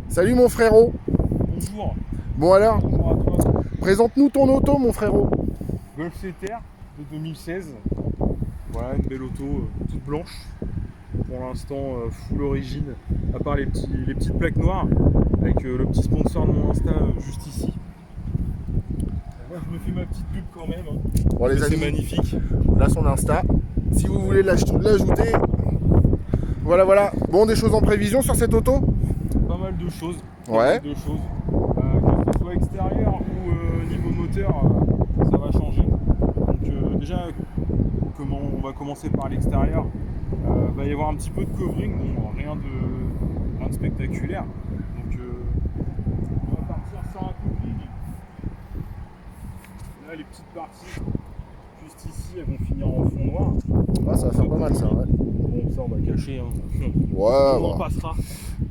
Salut mon frérot. Bonjour. Bon alors, Bonjour à toi. présente-nous ton auto mon frérot. Golf CTR de 2016. Voilà, une belle auto toute blanche. Pour l'instant, full origine, à part les petites plaques noires, avec le petit sponsor de mon Insta juste ici. Moi, je me fais ma petite pub quand même. Bon les C'est amis, magnifique. là son Insta. Si vous voulez l'ajouter, voilà. Bon, des choses en prévision sur cette auto? Pas mal de choses. Ouais. Que ce soit extérieur ou niveau moteur, ça va changer. Donc déjà, on va commencer par l'extérieur. Va y avoir un petit peu de covering, bon, rien de spectaculaire. Donc on va partir sur un covering. Là, les petites parties juste ici, elles vont finir en fond noir. Ah, ça va faire pas mal ça, ouais. Bon, ça on va cacher. Ouais, On en bah. passera.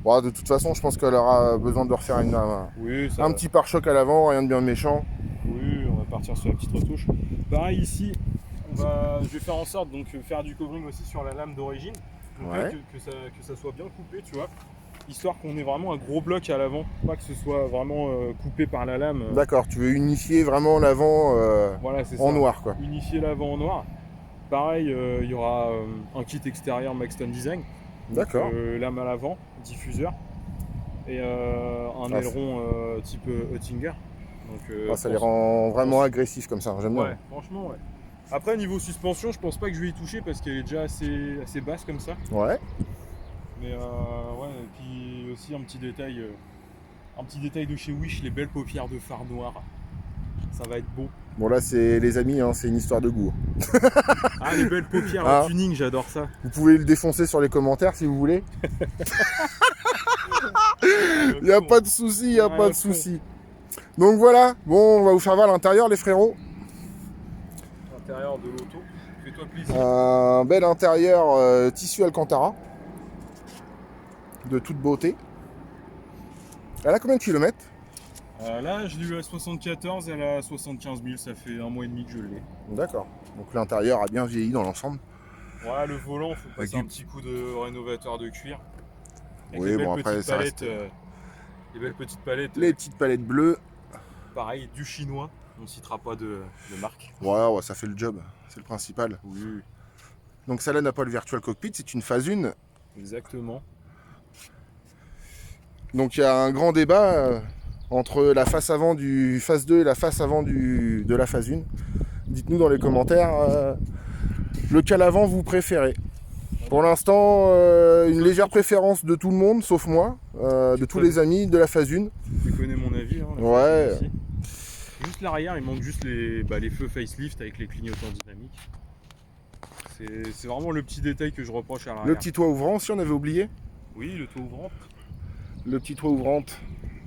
Bon, de toute façon, je pense qu'elle aura besoin de refaire Oui, un petit pare-choc à l'avant, rien de bien méchant. Oui, on va partir sur la petite retouche. Pareil ici, je vais faire en sorte de faire du covering aussi sur la lame d'origine. Donc là, Ouais. que ça soit bien coupé, tu vois. Histoire qu'on ait vraiment un gros bloc à l'avant, pas que ce soit vraiment coupé par la lame. D'accord, tu veux unifier vraiment l'avant Voilà, c'est en ça. noir quoi. Unifier l'avant en noir. Pareil, il y aura un kit extérieur Maxton Design. Donc, D'accord. lame à l'avant, diffuseur. Et un aileron type Oettinger. Donc, Ça les rend vraiment agressifs comme ça, j'aime bien. Ouais, franchement, ouais. Après, niveau suspension, je pense pas que je vais y toucher parce qu'elle est déjà assez basse comme ça. Ouais. Mais ouais, et puis aussi un petit détail de chez Wish, les belles paupières de phare noir. Ça va être beau. Bon là c'est les amis, hein, c'est une histoire de goût. Ah, les belles paupières Ah. en tuning, j'adore ça. Vous pouvez le défoncer sur les commentaires si vous voulez. Il n'y a pas de souci, il n'y a pas de souci. Donc voilà, bon on va vous faire voir l'intérieur les frérots. L'intérieur de l'auto, fais-toi plaisir. Un bel intérieur tissu Alcantara. De toute beauté. Elle a combien de kilomètres? Là, je l'ai eu à 74, elle a 75 000, ça fait un mois et demi que je l'ai. D'accord. Donc l'intérieur a bien vieilli dans l'ensemble. Voilà, le volant, faut passer un petit coup de rénovateur de cuir. Avec Oui, les belles bon après petites ça palettes, reste... les belles petites palettes. Les petites palettes bleues. Pareil, du chinois, on ne citera pas de marque. Ouais, ça fait le job, c'est le principal. Oui, Donc celle-là n'a pas le Virtual Cockpit, c'est une phase 1. exactement. Donc il y a un grand débat entre la face avant du phase 2 et la face avant de la phase 1. Dites-nous dans les commentaires lequel avant vous préférez. Pour l'instant, une légère préférence de tout le monde, sauf moi, de tous les amis de la phase 1. Tu connais mon avis. Hein, Ouais. ici. Juste l'arrière, il manque juste les feux facelift avec les clignotants dynamiques. C'est vraiment le petit détail que je reproche à l'arrière. Le petit toit ouvrant, si on avait oublié. Oui, le toit ouvrant. Le petit toit ouvrant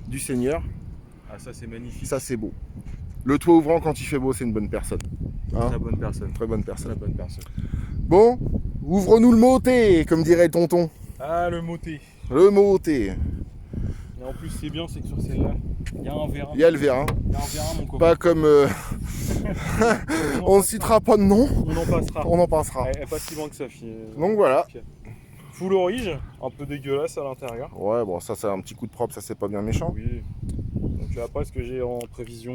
du Seigneur. Ah, ça c'est magnifique. Ça c'est beau. Le toit ouvrant quand il fait beau, c'est une bonne personne. Hein? Très bonne personne. Très bonne personne. Très bonne personne. Bon, ouvre-nous le moté, comme dirait tonton. Ah, le moté. Le moté. Et en plus, c'est bien, c'est que sur celle-là, il y a un vérin. Il y a le vérin. Il y a un vérin, mon copain. Pas comme... on ne citera pas de nom. On en passera. On en passera. Elle est pas si loin que ça, fille. Donc voilà. Full orige, un peu dégueulasse à l'intérieur. Ouais, bon, ça c'est un petit coup de propre, ça c'est pas bien méchant. Oui. Donc après, ce que j'ai en prévision,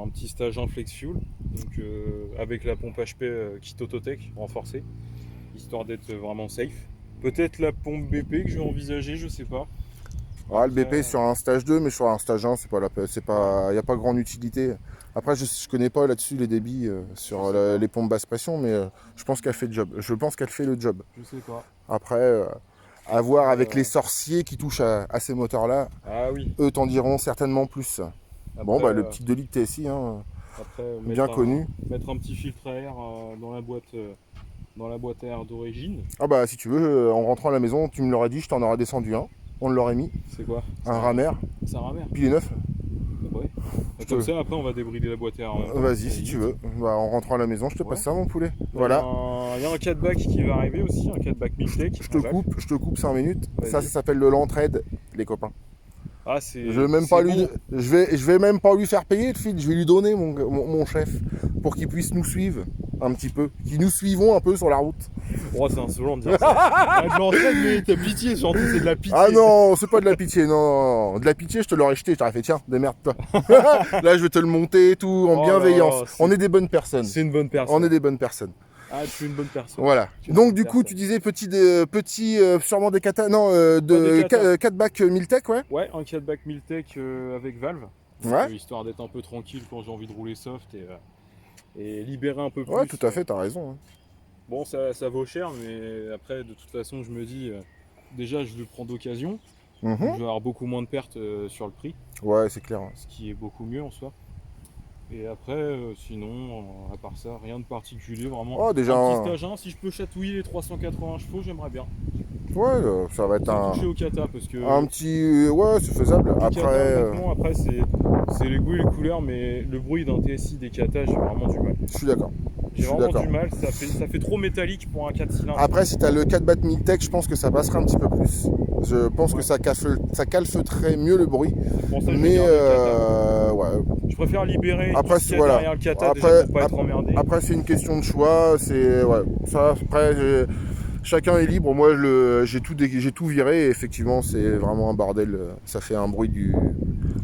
un petit stage en flex fuel, donc avec la pompe HP kit Autotech renforcée, histoire d'être vraiment safe. Peut-être la pompe BP que je vais envisager, je sais pas. Ouais, le BP sur un stage 2, mais sur un stage 1, il n'y a pas grande utilité. Après, je connais pas là-dessus les débits sur les pompes basse pression, mais je pense qu'elle fait le job. Je pense qu'elle fait le job. Je sais pas. Après, à voir avec les sorciers qui touchent à ces moteurs-là. Ah oui. Eux t'en diront certainement plus. Après, Bon, bah le petit 2 litres TSI, hein, après, bien connu. Mettre un petit filtre à air dans la boîte à air d'origine. Ah bah si tu veux, en rentrant à la maison, tu me l'aurais dit, je t'en aurais descendu un. On l'aurait mis. C'est quoi? Un rameur. C'est un rameur. Puis il est neuf. Ouais. Comme ça, après, on va débrider la boîte à air. Vas-y si tu veux. Bah, en rentrant à la maison, je te passe ça mon poulet. Voilà. Voilà. Il y a un 4-back qui va arriver aussi, un 4-back Miltech. Je te coupe 5 minutes. Vas-y. Ça s'appelle de l'entraide, les copains. Ah, c'est. Je vais même pas lui, je vais même pas lui faire payer le feed, je vais lui donner mon chef pour qu'il puisse nous suivre. un petit peu, qui nous suivons un peu sur la route. Oh, c'est insolent de dire ça. Ah, de l'entraide, mais t'as pitié, surtout, c'est de la pitié. Ah non, c'est pas de la pitié, non. De la pitié, je te l'aurais jeté, je t'aurais fait, tiens, démerde-toi. Là, je vais te le monter et tout, en Oh bienveillance. là là, On est des bonnes personnes. C'est une bonne personne. On est des bonnes personnes. Ah, tu es une bonne personne. Voilà. Tu es une Donc bonne du coup, personne. tu disais petit sûrement des kata, non, des kata. 4 bacs Miltech, ouais. Ouais, un 4-back Miltech avec valve. Ouais. Histoire d'être un peu tranquille quand j'ai envie de rouler soft et libérer un peu plus. Ouais, tout à fait, t'as raison. Hein. Bon, ça vaut cher, mais après, de toute façon, je me dis, déjà, je le prends d'occasion. Donc, je vais avoir beaucoup moins de pertes sur le prix, Ouais, c'est clair. ce qui est beaucoup mieux en soi. Et après, sinon, à part ça, rien de particulier, vraiment. Oh, déjà, un petit stage 1, si je peux chatouiller les 380 chevaux, j'aimerais bien. ouais, ça va être Sans toucher au kata, parce que un petit... Ouais, c'est faisable. le Après, kata, honnêtement, après c'est les goûts et les couleurs, mais le bruit d'un TSI des kata, j'ai vraiment du mal. je suis d'accord. J'ai Je suis vraiment d'accord. du mal, ça fait trop métallique pour un 4 cylindres. Après, si t'as le 4 bacs Miltech, je pense que ça passera un petit peu plus. Je pense que Ouais. ça calfeutrerait mieux le bruit. C'est pour ça que je Mais, vais garder le kata. ouais. Je préfère libérer Après, ce qu'il y a voilà. derrière le kata Après- déjà pour pas être emmerdé. Après, c'est une question de choix. C'est... Ouais. Ça, après... Chacun est libre, moi j'ai tout viré et effectivement c'est vraiment un bordel, ça fait un bruit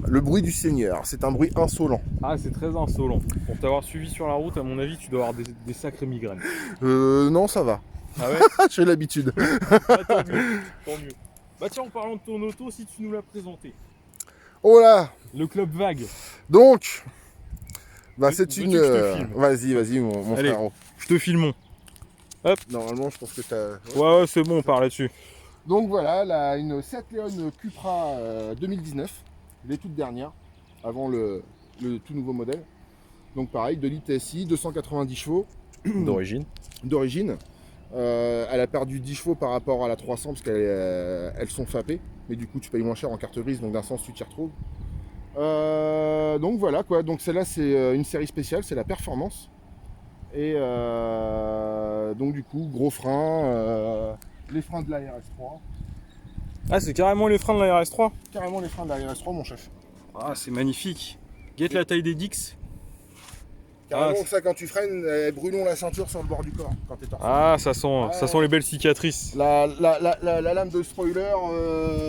le bruit du Seigneur, c'est un bruit insolent. Ah, c'est très insolent. Pour t'avoir suivi sur la route, à mon avis, tu dois avoir des sacrées migraines. Non ça va, Ah ouais. j'ai l'habitude. Ah, tant mieux, tant mieux. Bah tiens, en parlant de ton auto, si tu nous l'as présenté. Oh là, Le club vague. donc, bah c'est Veux-tu une... que je te filme Vas-y mon Allez. frérot. Je te filmons. Normalement je pense que t'as... Ouais, c'est bon, on part là-dessus. Donc voilà, là, une Seat Leon Cupra 2019, les toutes dernières, avant le tout nouveau modèle. Donc pareil, 2 litres TSI, 290 chevaux. D'origine. D'origine. Elle a perdu 10 chevaux par rapport à la 300 parce qu'elles sont fapées. Mais du coup, tu payes moins cher en carte grise, donc d'un sens, tu t'y retrouves. Donc voilà quoi. Donc celle-là, c'est une série spéciale, c'est la performance. Et donc du coup, gros frein, les freins de la RS3. Ah, c'est carrément les freins de la RS3. Carrément les freins de la RS3, mon chef. Ah, c'est magnifique. Guette la taille des Dix. Carrément, Ah, ça, quand tu freines, brûlons la ceinture sur le bord du corps quand t'es torse. Ah, ça sent les belles cicatrices. La lame de spoiler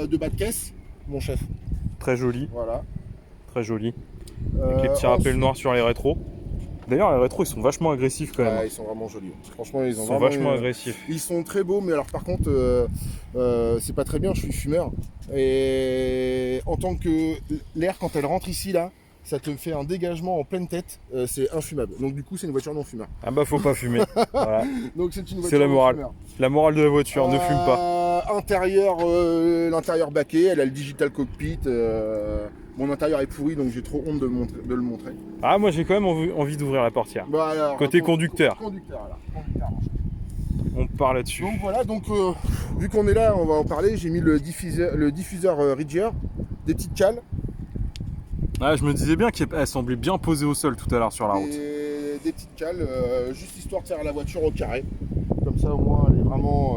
de bas de caisse, mon chef. Très joli, Voilà. très joli. Avec les petits rappels noirs sur les rétros. D'ailleurs, les rétros, ils sont vachement agressifs quand même. Ouais, ils sont vraiment jolis. Franchement, Ils sont vachement agressifs. Ils sont très beaux, mais alors par contre, c'est pas très bien, je suis fumeur. Et en tant que l'air, quand elle rentre ici, là, ça te fait un dégagement en pleine tête, c'est infumable. Donc du coup, c'est une voiture non fumeur. Ah bah, faut pas fumer. Voilà. Donc c'est une voiture C'est la non morale. fumeur. La morale de la voiture, ne fume pas. L'intérieur baquet, elle a le digital cockpit. Mon intérieur est pourri, donc j'ai trop honte de le montrer. Ah, moi j'ai quand même envie d'ouvrir la portière. Bah, alors, Côté conducteur. Conducteur, alors. Conducteur. On part là-dessus. Donc voilà, vu qu'on est là, on va en parler. J'ai mis le diffuseur Ridger, des petites cales. Ah, je me disais bien qu'elle semblait bien posée au sol tout à l'heure sur la route. Des petites cales, juste histoire de faire la voiture au carré. Comme ça, au moins, elle est vraiment.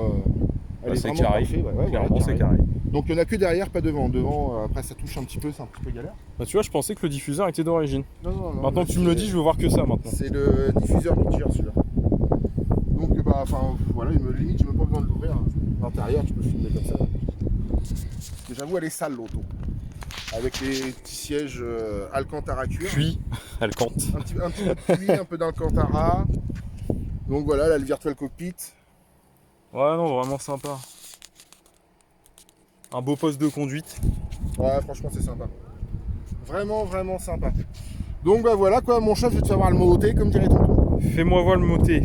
C'est carré. parfait, ouais, Clairement, voilà, c'est carré. Donc il n'y en a que derrière, pas devant. Devant, après, ça touche un petit peu, c'est un petit peu galère. Bah, tu vois, je pensais que le diffuseur était d'origine. Non, Maintenant que tu me le dis, je veux voir que ça maintenant. C'est le diffuseur Ridger, celui-là. Donc, voilà, limite, j'ai même pas besoin de l'ouvrir. L'intérieur, tu peux filmer comme ça. Mais j'avoue, elle est sale, l'auto. Avec les petits sièges Alcantara cuir. Puis, elle compte. Un petit peu de cuir, un peu d'Alcantara. Donc voilà, là, le virtual cockpit. Ouais, non, vraiment sympa. Un beau poste de conduite. Ouais, franchement, c'est sympa. Vraiment, vraiment sympa. Donc bah voilà quoi, mon chef, je vais te faire voir le moté, comme dirait tonton. Fais-moi voir le moté.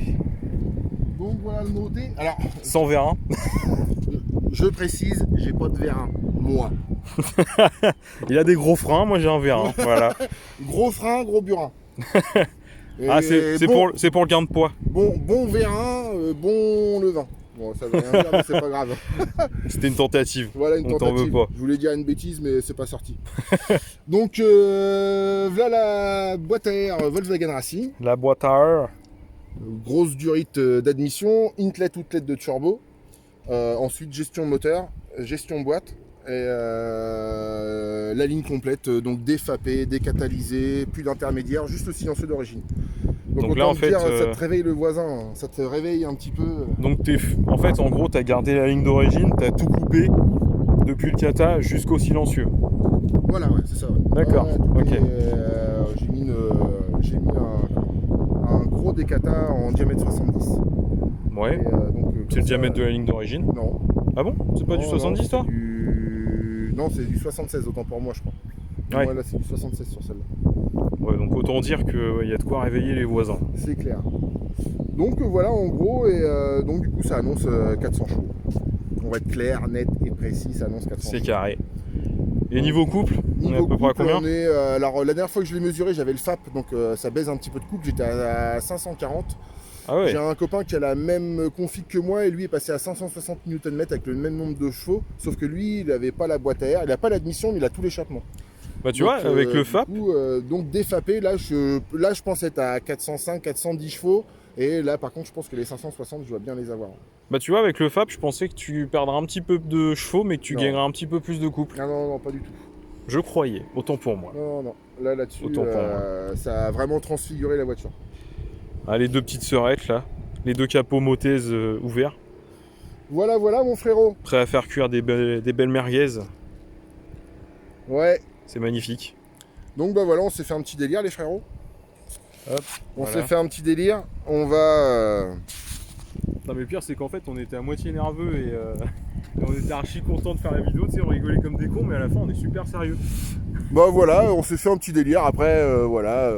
Donc voilà le moté. Alors, Sans vérin. je précise, j'ai pas de vérin, moi. Il a des gros freins, moi j'ai un vérin. Voilà. Gros frein, gros burin. Et Ah, c'est bon, pour le gain de poids. bon vérin, bon levain. Bon, ça veut rien dire, mais c'est pas grave. C'était une tentative. Voilà une On t'en tentative. veut pas. Je voulais dire une bêtise, mais c'est pas sorti. Donc, voilà la boîte à air Volkswagen Racing. La boîte à air. Grosse durite d'admission, inlet outlet de turbo. Ensuite, gestion moteur, gestion boîte. Et la ligne complète, donc défapé, décatalysé, plus d'intermédiaire, juste le silencieux d'origine. Donc là, autant en te fait, dire, ça te réveille le voisin, hein. Ça te réveille un petit peu. donc en fait, en gros, t'as gardé la ligne d'origine, t'as tout coupé depuis le kata jusqu'au silencieux. Voilà, ouais, c'est ça. Ouais. D'accord, Tout ok. j'ai mis un gros décata en diamètre 70. Ouais. C'est le diamètre de la ligne d'origine. Non. Ah bon? C'est pas du 70 toi? Non, c'est du 76, autant pour moi, je crois. Ouais. Moi, là, c'est du 76 sur celle-là. Ouais, donc autant dire qu'il y a de quoi réveiller les voisins. C'est clair. Donc voilà, en gros, et donc du coup, ça annonce 400 chevaux. On va être clair, net et précis, ça annonce 400 C'est chevaux. carré. Et niveau couple, on est à Niveau peu près à couple, combien? on est, alors la dernière fois que je l'ai mesuré, j'avais le FAP, donc ça baise un petit peu de couple, j'étais à 540. Ah ouais. J'ai un copain qui a la même config que moi et lui est passé à 560 Nm avec le même nombre de chevaux, sauf que lui, il n'avait pas la boîte à air, il n'a pas l'admission, mais il a tout l'échappement. Bah tu Donc, vois, avec le FAP, du coup, donc défapé, là je pense être à 405, 410 chevaux, et là par contre je pense que les 560, je dois bien les avoir. bah tu vois, avec le FAP, je pensais que tu perdrais un petit peu de chevaux, mais que tu Non. gagnerais un petit peu plus de couple. Ah non, non, pas du tout. Je croyais, autant pour moi. Non, non, non. Là-dessus, Autant pour moi. ça a vraiment transfiguré la voiture. Ah, les deux petites sœurettes là, les deux capots motaises ouverts, Voilà, voilà mon frérot. prêts à faire cuire des belles merguez. Ouais. C'est magnifique. Donc bah voilà, on s'est fait un petit délire les frérots. Hop, On voilà. s'est fait un petit délire. On va... Non mais le pire c'est qu'en fait on était à moitié nerveux et on était archi content de faire la vidéo, tu sais, on rigolait comme des cons, mais à la fin on est super sérieux. Bah voilà, on s'est fait un petit délire. Après, voilà,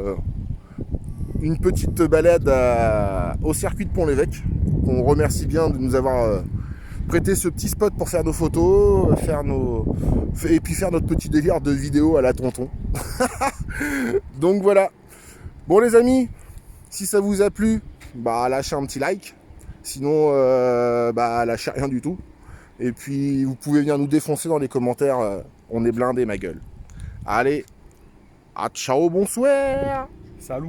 une petite balade au circuit de Pont-l'Évêque. On remercie bien de nous avoir prêté ce petit spot pour faire nos photos, et puis faire notre petit délire de vidéo à la tonton. Donc voilà. Bon les amis, si ça vous a plu, bah lâchez un petit like. Sinon, bah lâchez rien du tout. Et puis vous pouvez venir nous défoncer dans les commentaires. On est blindés ma gueule. Allez, à ciao, bonsoir. Salut.